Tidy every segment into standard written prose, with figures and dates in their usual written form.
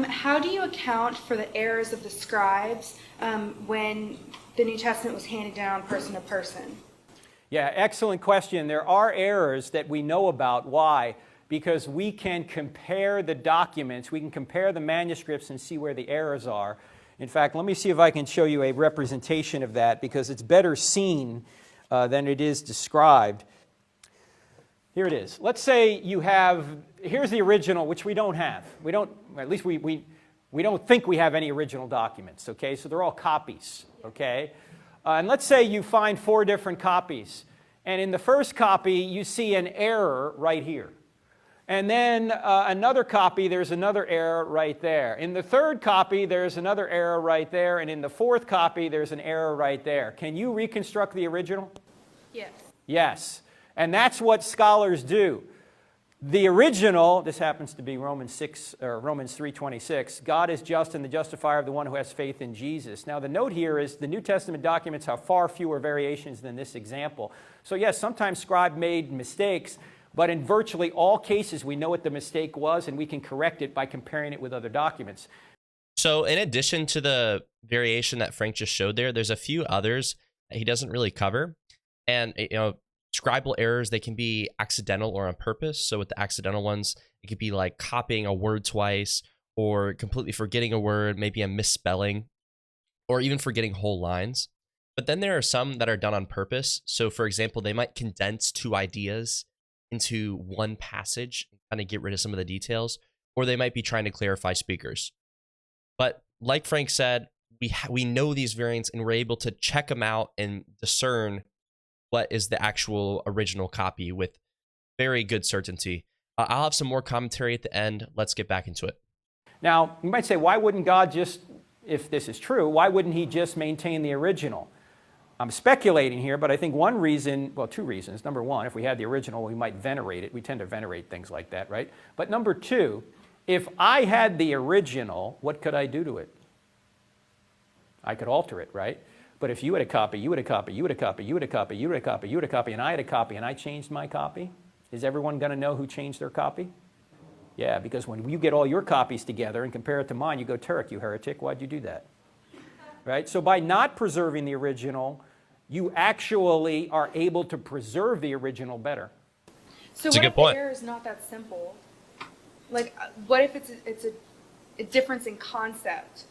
How do you account for the errors of the scribes when the New Testament was handed down person to person? Yeah, excellent question. There are errors that we know about. Why? Because we can compare the documents, we can compare the manuscripts and see where the errors are. In fact, let me see if I can show you a representation of that, because it's better seen than it is described. Here it is. Let's say you have, here's the original, which we don't have. We don't, at least we don't think we have any original documents, okay? So they're all copies, okay? And let's say you find 4 different copies. And in the first copy, you see an error right here. And then another copy, there's another error right there. In the third copy, there's another error right there. And in the fourth copy, there's an error right there. Can you reconstruct the original? Yes. Yes. And that's what scholars do. The original, this happens to be Romans 3:26, God is just and the justifier of the one who has faith in Jesus. Now the note here is the New Testament documents have far fewer variations than this example. So yes, sometimes scribe made mistakes, but in virtually all cases we know what the mistake was and we can correct it by comparing it with other documents. So in addition to the variation that Frank just showed there, there's a few others that he doesn't really cover. And scribal errors, they can be accidental or on purpose. So with the accidental ones, it could be like copying a word twice or completely forgetting a word, maybe a misspelling, or even forgetting whole lines. But then there are some that are done on purpose. So for example, they might condense 2 ideas into one passage and kind of get rid of some of the details, or they might be trying to clarify speakers. But like Frank said, we know these variants and we're able to check them out and discern what is the actual original copy with very good certainty. I'll have some more commentary at the end. Let's get back into it. Now, you might say, why wouldn't God just, if this is true, why wouldn't he just maintain the original? I'm speculating here, but I think one reason, well, 2 reasons. Number one, if we had the original, we might venerate it. We tend to venerate things like that, right? But number 2, if I had the original, what could I do to it? I could alter it, right? But if you had a copy, you had a copy, you had a copy, you had a copy, you had a copy, you had a copy, and I had a copy, and I changed my copy, is everyone going to know who changed their copy? Yeah, because when you get all your copies together and compare it to mine, you go, Turek, you heretic, why'd you do that? Right? So by not preserving the original, you actually are able to preserve the original better. So what if the error is not that simple? Like, what if it's a difference in concept?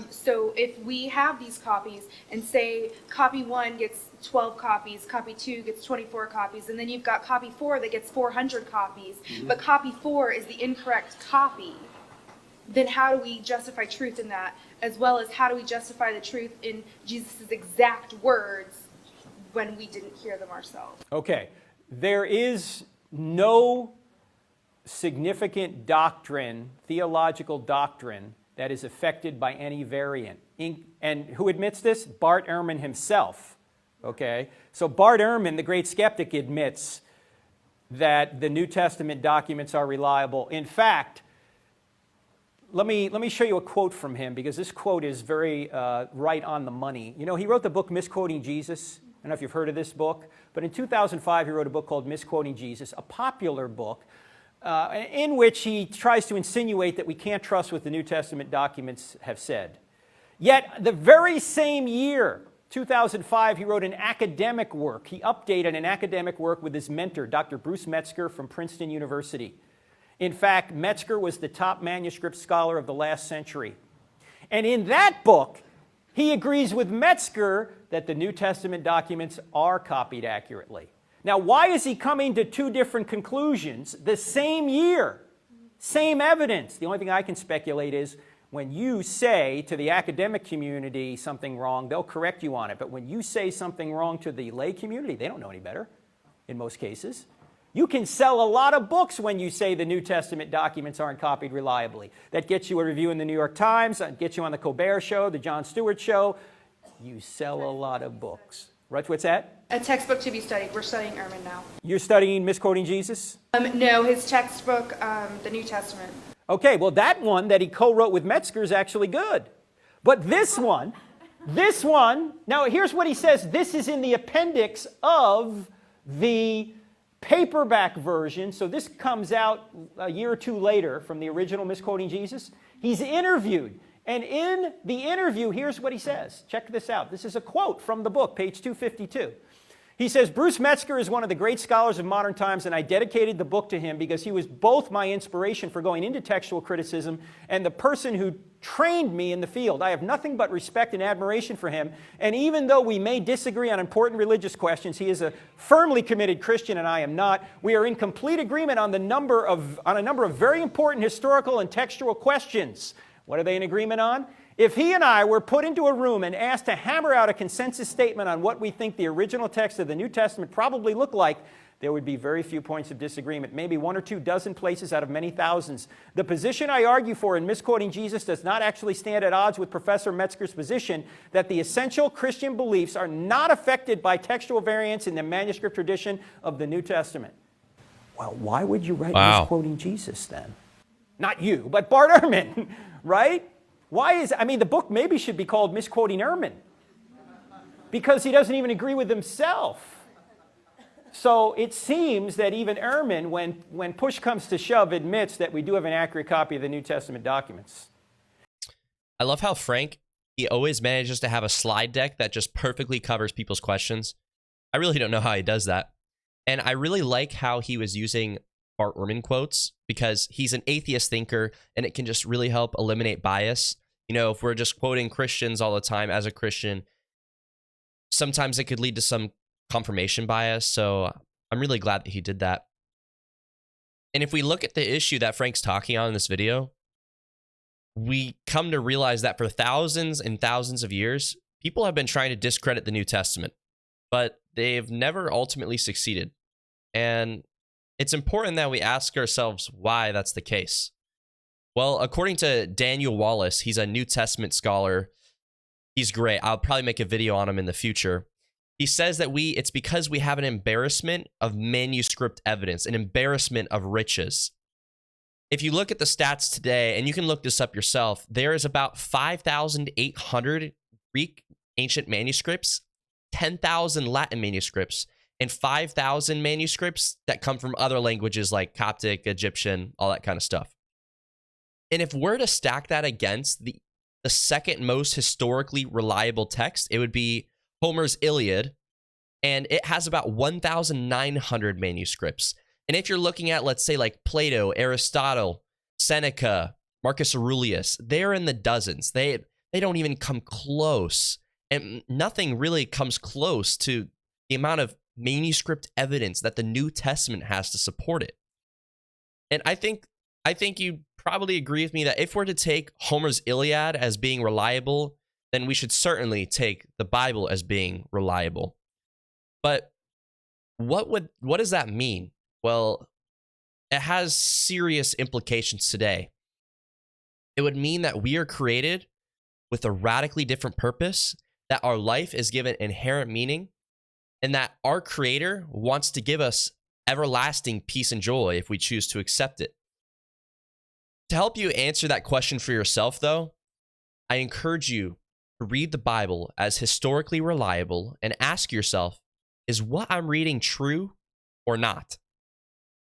So if we have these copies and say copy 1 gets 12 copies, copy 2 gets 24 copies, and then you've got copy 4 that gets 400 copies, but copy 4 is the incorrect copy, then how do we justify truth in that? As well as how do we justify the truth in Jesus' exact words when we didn't hear them ourselves? Okay, there is no significant doctrine, theological doctrine, that is affected by any variant. And who admits this? Bart Ehrman himself. Okay? So Bart Ehrman, the great skeptic, admits that the New Testament documents are reliable. In fact, let me show you a quote from him, because this quote is very right on the money. You know, he wrote the book Misquoting Jesus. I don't know if you've heard of this book, but in 2005 he wrote a book called Misquoting Jesus, a popular book, in which he tries to insinuate that we can't trust what the New Testament documents have said. Yet, the very same year, 2005, he wrote an academic work. He updated an academic work with his mentor, Dr. Bruce Metzger from Princeton University. In fact, Metzger was the top manuscript scholar of the last century. And in that book, he agrees with Metzger that the New Testament documents are copied accurately. Now, why is he coming to 2 different conclusions the same year? Same evidence. The only thing I can speculate is when you say to the academic community something wrong, they'll correct you on it. But when you say something wrong to the lay community, they don't know any better in most cases. You can sell a lot of books when you say the New Testament documents aren't copied reliably. That gets you a review in the New York Times, that gets you on the Colbert Show, the Jon Stewart Show. You sell a lot of books. Right, what's that? A textbook to be studied. We're studying Ehrman now. You're studying Misquoting Jesus? No, his textbook, the New Testament. Okay, well that one that he co-wrote with Metzger is actually good. But this one, now here's what he says. This is in the appendix of the paperback version. So this comes out a year or 2 later from the original Misquoting Jesus. He's interviewed. And in the interview, here's what he says. Check this out. This is a quote from the book, page 252. He says, Bruce Metzger is one of the great scholars of modern times, and I dedicated the book to him because he was both my inspiration for going into textual criticism and the person who trained me in the field. I have nothing but respect and admiration for him, and even though we may disagree on important religious questions, he is a firmly committed Christian and I am not. We are in complete agreement on a number of very important historical and textual questions. What are they in agreement on? If he and I were put into a room and asked to hammer out a consensus statement on what we think the original text of the New Testament probably looked like, there would be very few points of disagreement, maybe 1 or 2 dozen places out of many thousands. The position I argue for in misquoting Jesus does not actually stand at odds with Professor Metzger's position that the essential Christian beliefs are not affected by textual variants in the manuscript tradition of the New Testament. Well, why would you write misquoting Jesus then? Not you, but Bart Ehrman, right? The book maybe should be called Misquoting Ehrman because he doesn't even agree with himself. So it seems that even Ehrman, when push comes to shove, admits that we do have an accurate copy of the New Testament documents. I love how Frank, he always manages to have a slide deck that just perfectly covers people's questions. I really don't know how he does that. And I really like how he was using Bart Ehrman quotes because he's an atheist thinker and it can just really help eliminate bias. You know, if we're just quoting Christians all the time as a Christian, sometimes it could lead to some confirmation bias. So I'm really glad that he did that. And if we look at the issue that Frank's talking on in this video, we come to realize that for thousands and thousands of years, people have been trying to discredit the New Testament, but they've never ultimately succeeded. And it's important that we ask ourselves why that's the case. Well, according to Daniel Wallace, he's a New Testament scholar. He's great. I'll probably make a video on him in the future. He says that it's because we have an embarrassment of manuscript evidence, an embarrassment of riches. If you look at the stats today, and you can look this up yourself, there is about 5,800 Greek ancient manuscripts, 10,000 Latin manuscripts, and 5,000 manuscripts that come from other languages like Coptic, Egyptian, all that kind of stuff. And if we're to stack that against the second most historically reliable text, it would be Homer's Iliad, and it has about 1,900 manuscripts. And if you're looking at, let's say, like Plato, Aristotle, Seneca, Marcus Aurelius, they're in the dozens. They don't even come close. And nothing really comes close to the amount of manuscript evidence that the New Testament has to support it. And I think you probably agree with me that if we're to take Homer's Iliad as being reliable, then we should certainly take the Bible as being reliable. But what does that mean? Well, it has serious implications today. It would mean that we are created with a radically different purpose, that our life is given inherent meaning, and that our Creator wants to give us everlasting peace and joy if we choose to accept it. To help you answer that question for yourself, though, I encourage you to read the Bible as historically reliable and ask yourself, is what I'm reading true or not?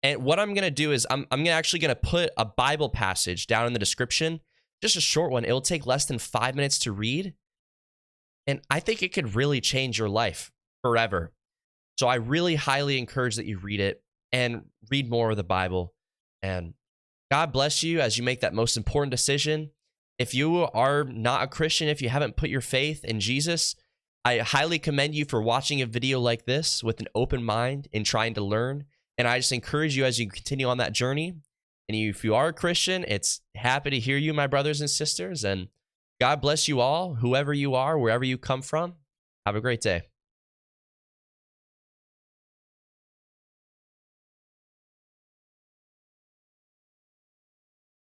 And what I'm going to do is I'm actually going to put a Bible passage down in the description, just a short one. It'll take less than 5 minutes to read. And I think it could really change your life forever. So I really highly encourage that you read it and read more of the Bible. And God bless you as you make that most important decision. If you are not a Christian, if you haven't put your faith in Jesus, I highly commend you for watching a video like this with an open mind and trying to learn. And I just encourage you as you continue on that journey. And if you are a Christian, it's happy to hear you, my brothers and sisters. And God bless you all, whoever you are, wherever you come from. Have a great day.